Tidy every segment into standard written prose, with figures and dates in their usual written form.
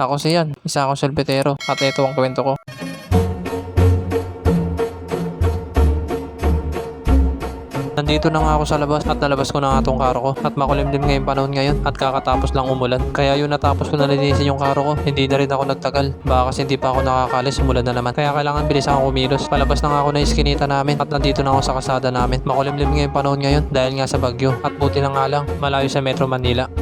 Ako si Yan, isa akong selbetero at ito ang kwento ko. Nandito na nga ako sa labas at nalabas ko na nga tong karo ko at makulimlim ngayong panahon ngayon at kakatapos lang umulan. Kaya yun natapos ko na linisin yung karo ko, hindi na rin ako nagtagal. Baka kasi hindi pa ako nakakalis, umulan na naman. Kaya kailangan bilis ako kumilos. Palabas na nga ako na iskinita namin at nandito na ako sa kasada namin. Makulimlim ngayong panahon ngayon dahil nga sa bagyo at buti na nga lang malayo sa Metro Manila.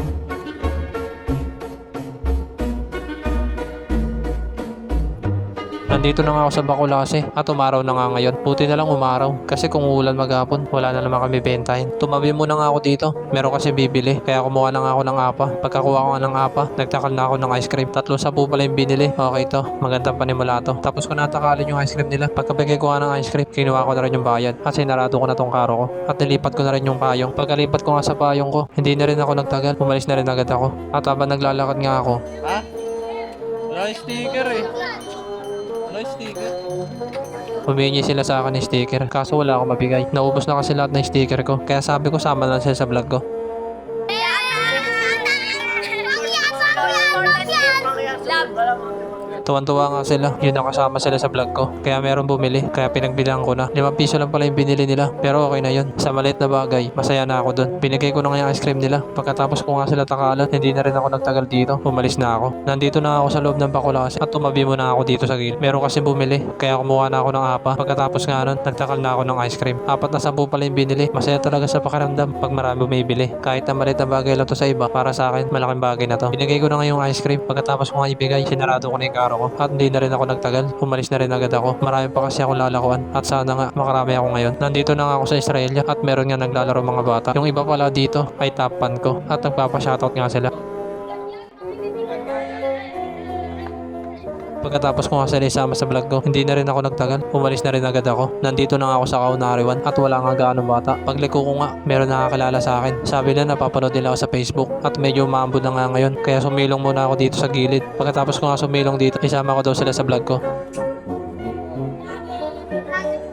Nandito na nga ako sa Bacolase at umaraw na nga ngayon. Buti na lang umaraw kasi kung uulan maghapon, wala na naman kami bentahin. Tumabi muna nga ako dito. Meron kasi bibili kaya kumuha na nga ako ng apa. Pagkakuha ko nga ng apa, nagtakal na ako ng ice cream. 3 po pala yung binili. Okay to, magandang panimula to. Tapos ko natakalin yung ice cream nila. Pagkabigay ko nga ng ice cream, kinuha ko na rin yung bayad at sinarado ko na tong karo ko. At nilipat ko na rin yung payong. Pagkalipat ko nga sa payong ko, hindi na rin ako nagtagal. Umalis na rin agad ako. At habang naglalakad nga ako, Ha? Wala yung sticker eh. Wala yung sticker. humingi sila sa akin ng sticker kaso wala akong mabigay. Naubos na kasi lahat ng sticker ko kaya sabi ko sama na sila sa vlog ko. Tuwan-tuwa nga sila, yun ang kasama sila sa vlog ko. Kaya meron bumili, kaya pinagbilang ko na. 5 piso lang pala yung binili nila, pero okay na yun. Sa maliit na bagay, masaya na ako dun. Binigay ko na nga yung ice cream nila. Pagkatapos ko nga sila takalan, hindi na rin ako nagtagal dito. Umalis na ako. Nandito na ako sa loob ng Bacolase at tumabi muna ako dito sa gilid. Meron kasi bumili, kaya kumuha na ako ng apa. Pagkatapos nga nun, nagtakal na ako ng ice cream. 4 na 10 pala yung binili. Masaya talaga sa pakiramdam pag marami bumibili. Kahit na maliit na bagay lang to sa iba, para sa akin, malaking bagay na to. Binigay ko na nga yung ice cream. Pagkatapos ko nga ibigay, sinarado ko na yung karo ko. At hindi na rin ako nagtagal. Umalis na rin agad ako. Marami pa kasi akong lalakuan. At sana nga makarami ako ngayon. Nandito na nga ako sa Australia at meron nga naglalaro mga bata. Yung iba pala dito ay top fan ko at nagpapa-shoutout nga sila. Pagkatapos ko nga sila isama sa vlog ko, hindi na rin ako nagtagal. Umalis na rin agad ako. Nandito na nga ako sa Kaunariwan at wala nga gaano bata. Pagliko ko nga, meron nakakilala sa akin. Sabi na napapanood nila ako sa Facebook at medyo umambod na nga ngayon. Kaya sumilong muna ako dito sa gilid. Pagkatapos ko nga sumilong dito, isama ko daw sila sa vlog ko.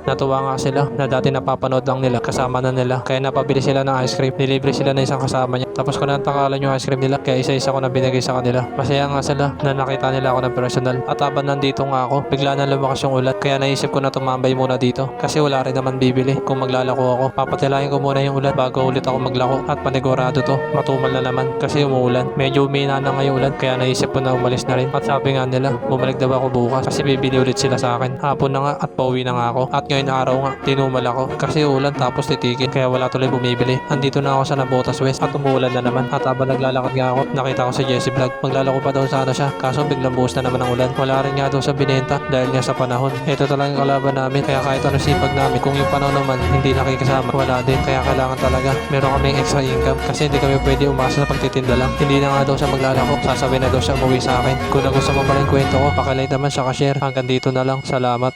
Natuwa nga sila na dati napapanood lang nila, kasama na nila. Kaya napabili sila ng ice cream. Nilibre sila ng isang kasama niya. Tapos ko natakalan yung ice cream nila. Kaya isa-isa ko na binigay sa kanila. Masaya nga sila na nakita nila ako ng personal. At habang nandito nga ako, bigla na lumakas yung ulan. Kaya naisip ko na tumambay muna dito. Kasi wala rin naman bibili kung maglalako ako. Papatilayin ko muna yung ulan bago ulit ako maglako. At panigurado to, matumal na naman kasi umuulan. Medyo umina na nga yung ulan. Kaya naisip ko na umalis na rin. At sabi nga nila, bumalik daw ako bukas. Kasi bibili ulit sila sa akin. Hapon na nga at pauwi na nga ako. At ngayon araw nga, tinumal ako. Kasi ulan tapos titigil. Kaya wala tuloy bumibili. Andito na ako sa Nabotas West at umuulan na naman. At habang naglalakad nga ako, nakita ko si Jessie Vlog. Maglalako pa daw sana siya. Kaso biglang buhos na naman ang ulan. Wala rin nga daw sa binenta dahil nga sa panahon. Ito talagang kalaban namin. Kaya kahit ano sipag namin, kung yung panahon naman hindi nakikasama, wala din. Kaya kailangan talaga meron kaming extra income. Kasi hindi kami pwede umasa sa pagtitinda lang. Hindi na nga daw siya maglalako. Sasabihin na daw siya umuwi sa akin. Kung nagustuhan mo pa rin kwento ko, pakilike naman siya ka-share. Hanggang dito na lang. Salamat.